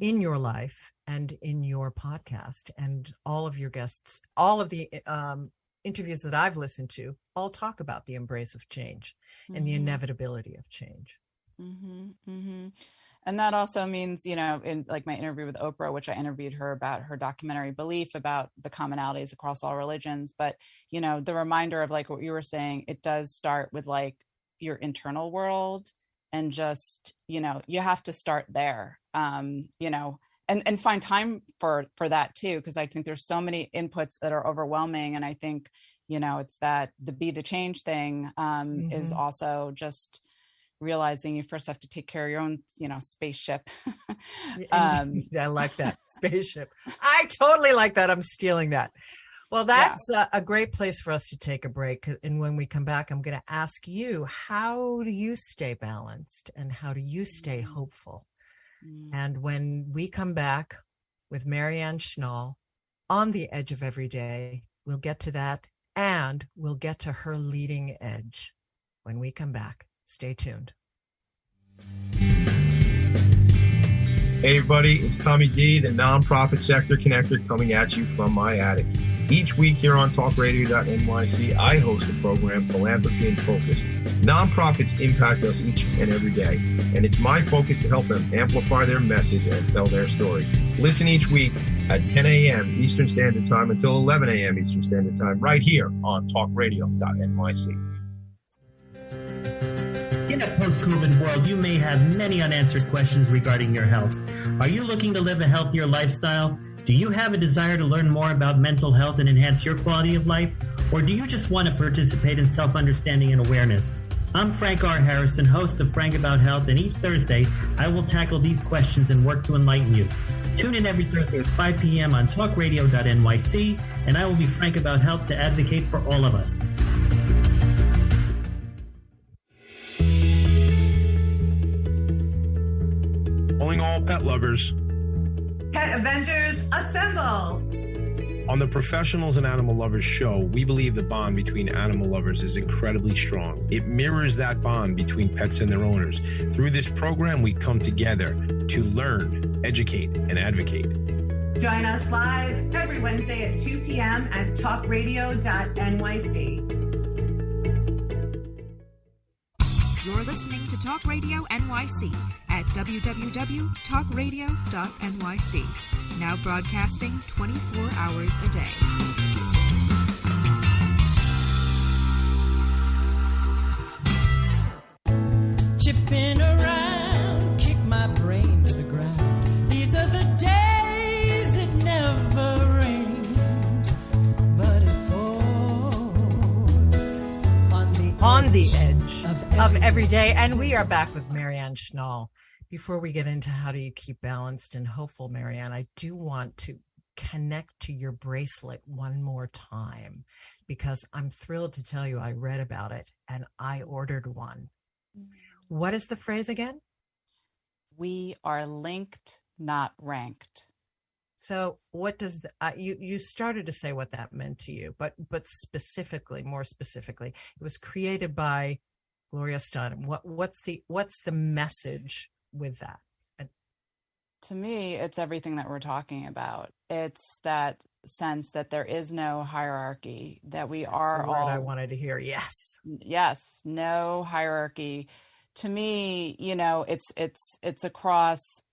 in your life and in your podcast, and all of your guests, all of the interviews that I've listened to, all talk about the embrace of change and the inevitability of change. And that also means, you know, in like my interview with Oprah, which I interviewed her about her documentary Belief, about the commonalities across all religions. But, you know, the reminder of like what you were saying, it does start with like your internal world, and just, you know, you have to start there, you know, and find time for that too. Cause I think there's so many inputs that are overwhelming. And I think, you know, it's that the be the change thing is also just realizing you first have to take care of your own, you know, spaceship. I like that, spaceship. I totally like that. I'm stealing that. Well, that's a great place for us to take a break. And when we come back, I'm going to ask you, how do you stay balanced and how do you stay hopeful? And when we come back with Marianne Schnall on the edge of every day, we'll get to that, and we'll get to her leading edge when we come back. Stay tuned. Hey everybody, it's Tommy D, the nonprofit sector connector, coming at you from my attic. Each week here on talkradio.nyc, I host the program Philanthropy in Focus. Nonprofits impact us each and every day, and it's my focus to help them amplify their message and tell their story. Listen each week at 10 a.m. Eastern Standard Time until 11 a.m. Eastern Standard Time, right here on talkradio.nyc. In a post-COVID world, you may have many unanswered questions regarding your health. Are you looking to live a healthier lifestyle? Do you have a desire to learn more about mental health and enhance your quality of life? Or do you just want to participate in self-understanding and awareness? I'm Frank R. Harrison, host of Frank About Health, and each Thursday, I will tackle these questions and work to enlighten you. Tune in every Thursday at 5 p.m. on talkradio.nyc, and I will be Frank About Health to advocate for all of us. Calling all pet lovers. Pet Avengers, assemble! On the Professionals and Animal Lovers show, we believe the bond between animal lovers is incredibly strong. It mirrors that bond between pets and their owners. Through this program, we come together to learn, educate, and advocate. Join us live every Wednesday at 2 p.m. at talkradio.nyc. You're listening to Talk Radio NYC at www.talkradio.nyc. Now broadcasting 24 hours a day. Chipping around, kick my brain to the ground. These are the days it never rains, but it pours on the edge of every day. And we are back with Marianne Schnall. Before we get into how do you keep balanced and hopeful, Marianne, I do want to connect to your bracelet one more time, because I'm thrilled to tell you I read about it and I ordered one. What is the phrase again? We are linked, not ranked. So what does you started to say what that meant to you, but specifically, more specifically, it was created by Gloria Steinem. What's the message with that? To me, it's everything that we're talking about. It's that sense that there is no hierarchy, that we are the word all. I wanted to hear. Yes, no hierarchy. To me, it's across,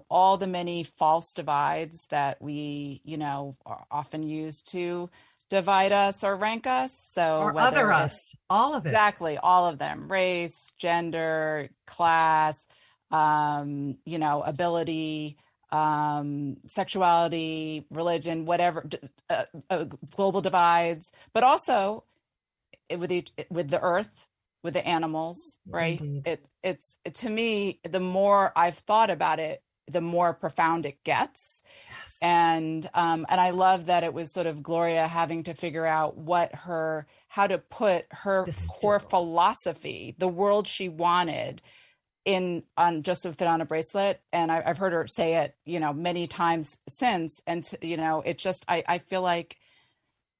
all the many false divides that we, are often use to divide us or rank us. So or other us, all of it. Exactly, all of them: race, gender, class, ability, sexuality, religion, whatever, global divides, but also with the earth, with the animals, right? Indeed. It's to me, the more I've thought about it, the more profound it gets. Yes. And I love that it was sort of Gloria having to figure out how to put her core philosophy, the world she wanted, on a bracelet. And I've heard her say it, many times since. And it just, I feel like,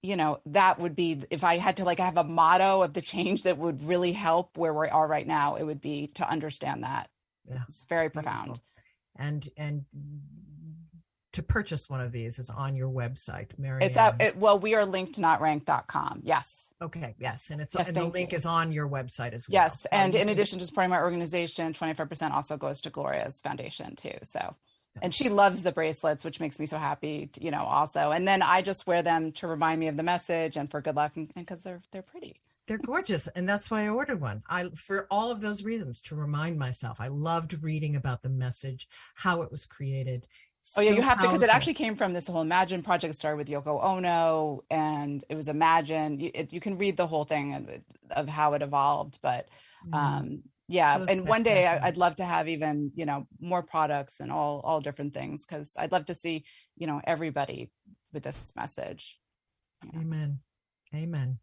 that would be, if I had to have a motto of the change that would really help where we are right now, it would be to understand that. Yeah, it's very profound. And to purchase one of these is on your website, Marianne. It's we are linked, not ranked.com. Yes. Okay. Yes. And the link is on your website as well. Yes. And in addition to supporting my organization, 25% also goes to Gloria's foundation too. So, and she loves the bracelets, which makes me so happy, also. And then I just wear them to remind me of the message and for good luck, and because they're pretty. They're gorgeous. And that's why I ordered one. For all of those reasons, to remind myself. I loved reading about the message, how it was created. Oh yeah, you have to, because it actually came from this whole Imagine project. It started with Yoko Ono, and it was Imagine. You can read the whole thing of how it evolved, but yeah. So and one day I'd love to have even, more products and all different things, because I'd love to see, everybody with this message. Amen. Amen.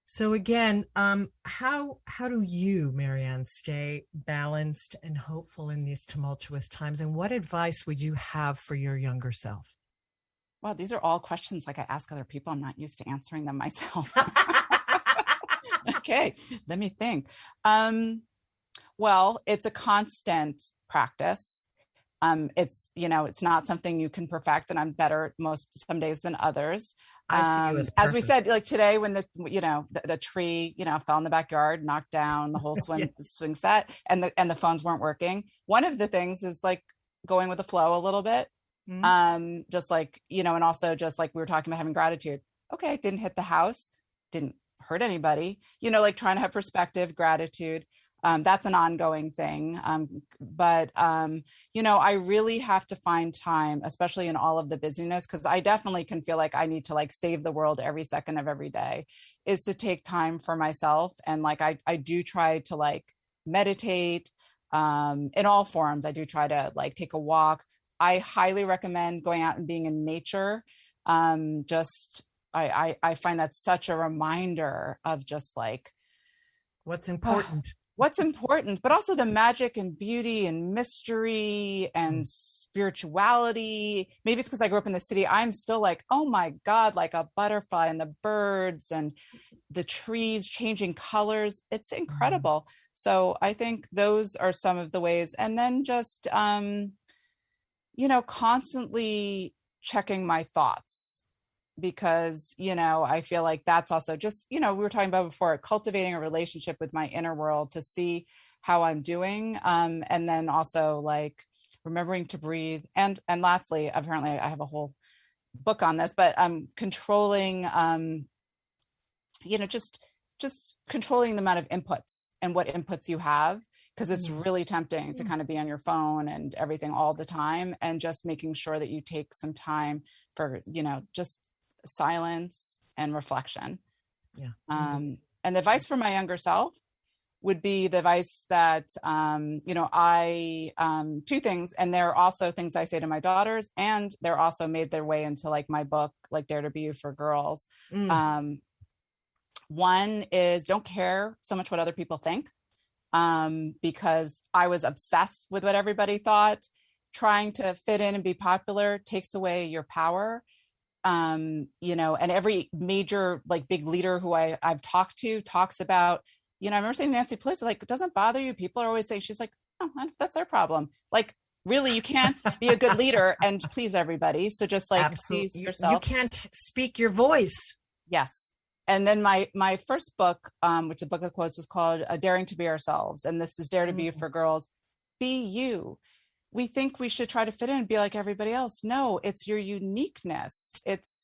So again, how do you, Marianne, stay balanced and hopeful in these tumultuous times? And what advice would you have for your younger self? Well, these are all questions like I ask other people. I'm not used to answering them myself. Okay, let me think. Well, it's a constant practice. It's, it's not something you can perfect, and I'm better some days than others. I see you as we said, like today, when the tree, fell in the backyard, knocked down the whole swing set, and the phones weren't working. One of the things is like going with the flow a little bit. Just like, and also just like we were talking about having gratitude. Okay. Didn't hit the house, didn't hurt anybody, like trying to have perspective, gratitude. That's an ongoing thing. But I really have to find time, especially in all of the busyness, because I definitely can feel like I need to like save the world every second of every day, is to take time for myself. And like, I do try to like meditate in all forms. I do try to like take a walk. I highly recommend going out and being in nature. I find that such a reminder of just like what's important. But also the magic and beauty and mystery and spirituality. Maybe it's because I grew up in the city. I'm still like, oh my God, like a butterfly and the birds and the trees changing colors. It's incredible. So I think those are some of the ways. And then just, constantly checking my thoughts, because, I feel like that's also just, we were talking about before, cultivating a relationship with my inner world to see how I'm doing. And then also like remembering to breathe. And lastly, apparently I have a whole book on this, but controlling, just controlling the amount of inputs and what inputs you have. Because it's really tempting to kind of be on your phone and everything all the time, and just making sure that you take some time for, just silence and reflection. Yeah. And the advice for my younger self would be the advice that, I, two things, and they're also things I say to my daughters, and they're also made their way into like my book, like Dare to Be You for Girls. One is don't care so much what other people think. Because I was obsessed with what everybody thought. Trying to fit in and be popular takes away your power. And every major, like big leader who I've talked to talks about, I remember saying to Nancy Pelosi, like, it doesn't bother you. People are always saying, she's like, oh, that's their problem. Like, really, you can't be a good leader and please everybody. So just like, please yourself. You can't speak your voice. Yes. And then my first book, which is a book of quotes, was called Daring to Be Ourselves. And this is Dare to Be You for Girls. Be you. We think we should try to fit in and be like everybody else. No, it's your uniqueness. It's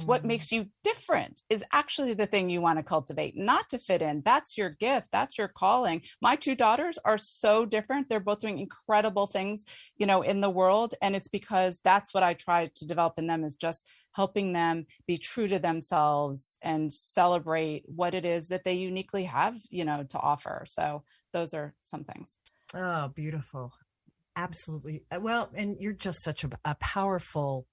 what makes you different is actually the thing you want to cultivate, not to fit in. That's your gift. That's your calling. My two daughters are so different. They're both doing incredible things, in the world. And it's because that's what I try to develop in them, is just helping them be true to themselves and celebrate what it is that they uniquely have, to offer. So those are some things. Oh, beautiful. Absolutely. Well, and you're just such a powerful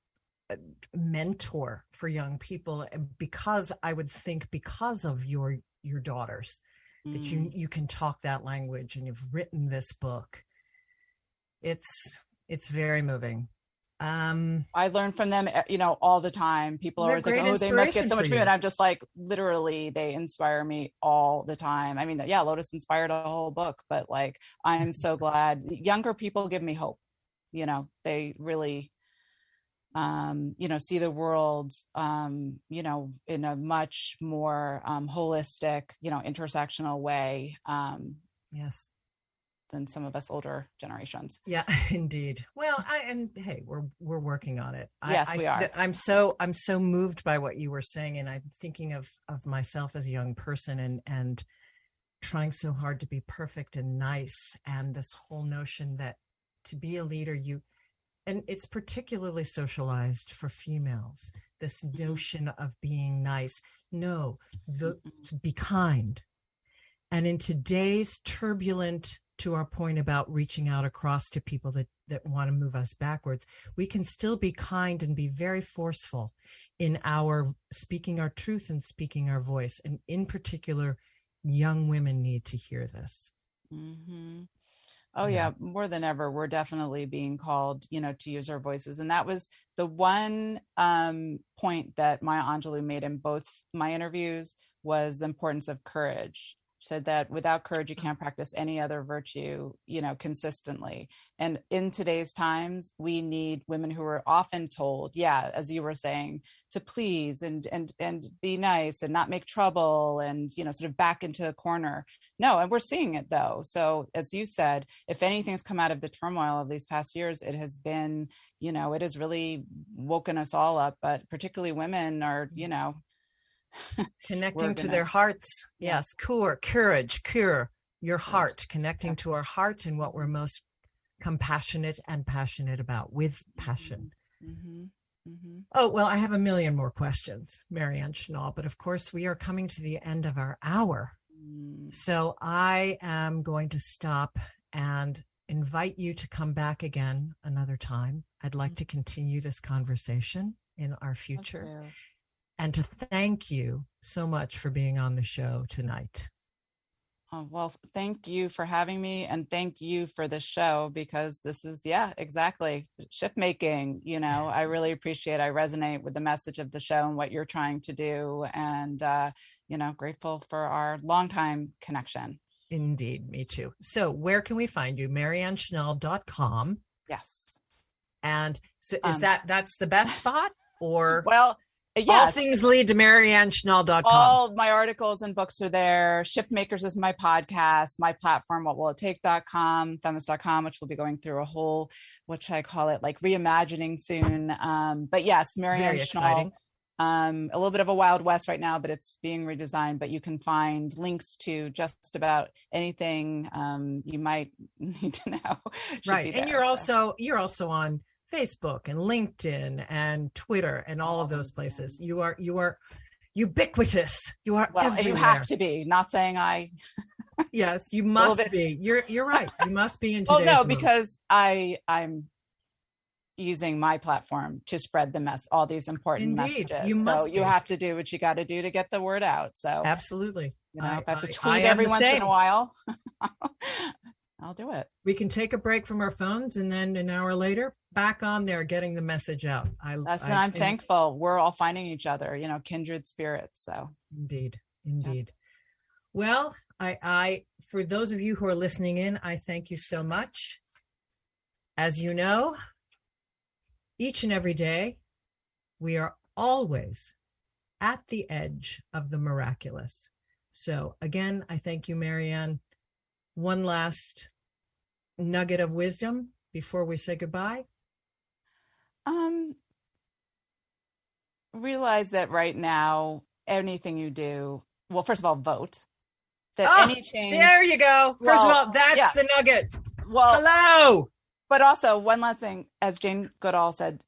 mentor for young people, because I would think because of your daughters that you can talk that language, and you've written this book. It's very moving. I learn from them, all the time. People are always like, oh, they must get so much from you. And I'm just like, literally, they inspire me all the time. I mean, yeah, Lotus inspired a whole book, but like, I'm so glad younger people give me hope. They really, see the world, in a much more holistic, intersectional way. Yes. Than some of us older generations. Yeah, indeed. Well, hey, we're working on it. Yes, we are. I'm so moved by what you were saying, and I'm thinking of myself as a young person and trying so hard to be perfect and nice, and this whole notion that to be a leader, and it's particularly socialized for females, this notion of being nice. No, to be kind. And in today's turbulent, to our point about reaching out across to people that want to move us backwards, we can still be kind and be very forceful in our speaking our truth and speaking our voice. And in particular, young women need to hear this. Mm-hmm. Oh yeah, more than ever, we're definitely being called, to use our voices. And that was the one point that Maya Angelou made in both my interviews, was the importance of courage. said that without courage, you can't practice any other virtue, consistently. And in today's times, we need women who are often told, as you were saying, to please and be nice and not make trouble and, sort of back into the corner. No, and we're seeing it though. So as you said, if anything's come out of the turmoil of these past years, it has been, it has really woken us all up, but particularly women are, connecting to their hearts. Yes. Courage, your heart, connecting to our heart and what we're most compassionate and passionate about with passion. Mm-hmm. Mm-hmm. Oh, well, I have a million more questions, Marianne Schnall, but of course we are coming to the end of our hour. So I am going to stop and invite you to come back again another time. I'd like to continue this conversation in our future. And to thank you so much for being on the show tonight. Well, thank you for having me, and thank you for this show, because this is, exactly, shift making. I really appreciate, I resonate with the message of the show and what you're trying to do, and, grateful for our longtime connection. Indeed, me too. So where can we find you? MarianneSchnall.com. Yes. And so is that's the best spot, or? Well, yes. All things lead to MarianneSchnall.com. All my articles and books are there. Shiftmakers is my podcast, my platform, whatwillitTake.com, feminist.com, which will be going through a whole, what should I call it, like reimagining soon. But yes, Marianne Schnall. A little bit of a Wild West right now, but it's being redesigned. But you can find links to just about anything you might need to know. Right. And you're also on Facebook and LinkedIn and Twitter and all of those places. You are ubiquitous. You are everywhere. And you have to be. Not saying I. Yes, you must be. You're right. You must be in today's world. Because I'm using my platform to spread the all these important messages. You have to do what you got to do to get the word out. So absolutely. If I have to tweet every once in a while, I'll do it. We can take a break from our phones, and then an hour later, back on there, getting the message out. I'm thankful. We're all finding each other, kindred spirits. So indeed. Well, I for those of you who are listening in, I thank you so much. As you know, each and every day, we are always at the edge of the miraculous. So again, I thank you, Marianne. One last nugget of wisdom before we say goodbye. Realize that right now, anything you do, well, first of all, vote. Any change. There you go. First of all, that's the nugget. Well, hello. But also, one last thing, as Jane Goodall said,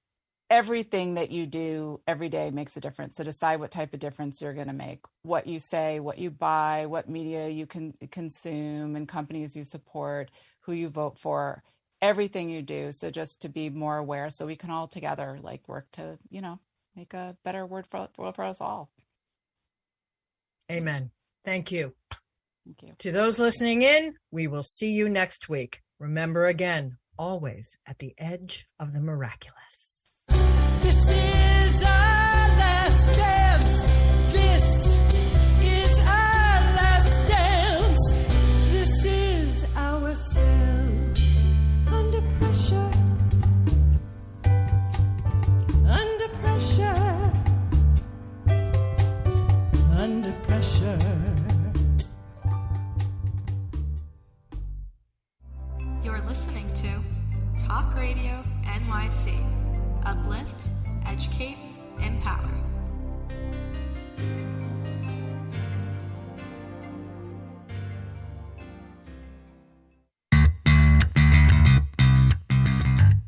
everything that you do every day makes a difference. So decide what type of difference you're going to make. What you say, what you buy, what media you can consume, and companies you support, who you vote for, everything you do. So just to be more aware, so we can all together work to, make a better world for us all. Amen. Thank you. Thank you. To those listening in, we will see you next week. Remember again, always at the edge of the miraculous. This is our last dance. This is our last dance. This is ourselves under pressure. Under pressure. Under pressure. You're listening to Talk Radio NYC. Uplift, educate, empower.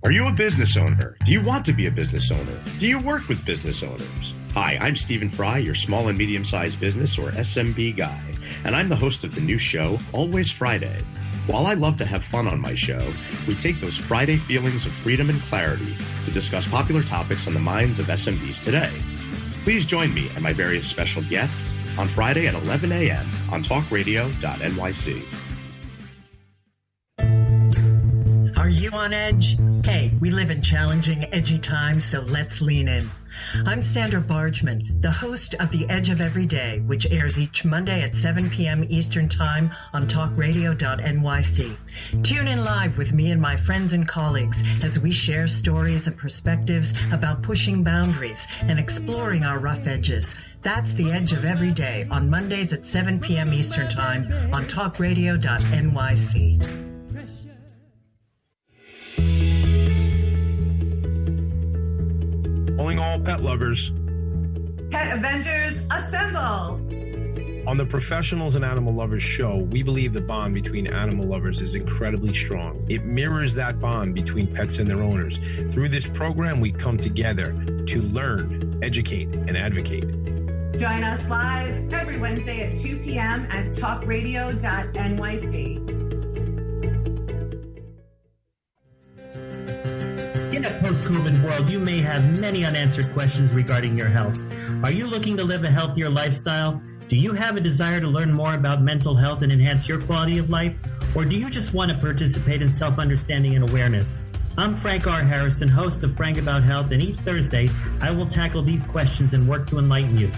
Are you a business owner? Do you want to be a business owner? Do you work with business owners? Hi, I'm Stephen Fry, your small and medium-sized business or SMB guy, and I'm the host of the new show, Always Friday. While I love to have fun on my show, we take those Friday feelings of freedom and clarity to discuss popular topics on the minds of SMBs today. Please join me and my various special guests on Friday at 11 a.m. on talkradio.nyc. Are you on edge? Hey, we live in challenging, edgy times, so let's lean in. I'm Sandra Bargman, the host of The Edge of Every Day, which airs each Monday at 7 p.m. Eastern Time on talkradio.nyc. Tune in live with me and my friends and colleagues as we share stories and perspectives about pushing boundaries and exploring our rough edges. That's The Edge of Every Day on Mondays at 7 p.m. Eastern Time on talkradio.nyc. Calling all pet lovers. Pet Avengers, assemble! On the Professionals and Animal Lovers show, we believe the bond between animal lovers is incredibly strong. It mirrors that bond between pets and their owners. Through this program, we come together to learn, educate, and advocate. Join us live every Wednesday at 2 p.m. at talkradio.nyc. In a post-COVID world, you may have many unanswered questions regarding your health. Are you looking to live a healthier lifestyle? Do you have a desire to learn more about mental health and enhance your quality of life? Or do you just want to participate in self-understanding and awareness? I'm Frank R. Harrison, host of Frank About Health, and each Thursday, I will tackle these questions and work to enlighten you.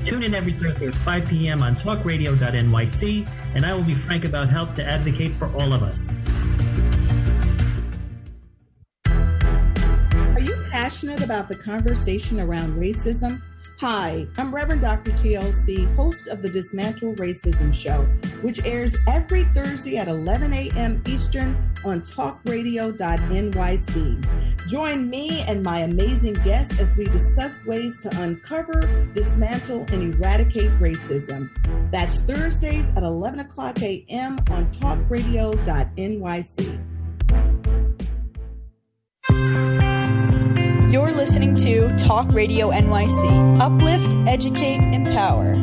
Tune in every Thursday at 5 p.m. on talkradio.nyc, and I will be frank about health to advocate for all of us. Passionate about the conversation around racism? Hi, I'm Reverend Dr. TLC, host of the Dismantle Racism Show, which airs every Thursday at 11 a.m. Eastern on talkradio.nyc. Join me and my amazing guests as we discuss ways to uncover, dismantle, and eradicate racism. That's Thursdays at 11 o'clock a.m. on talkradio.nyc. You're listening to Talk Radio NYC. Uplift, educate, empower.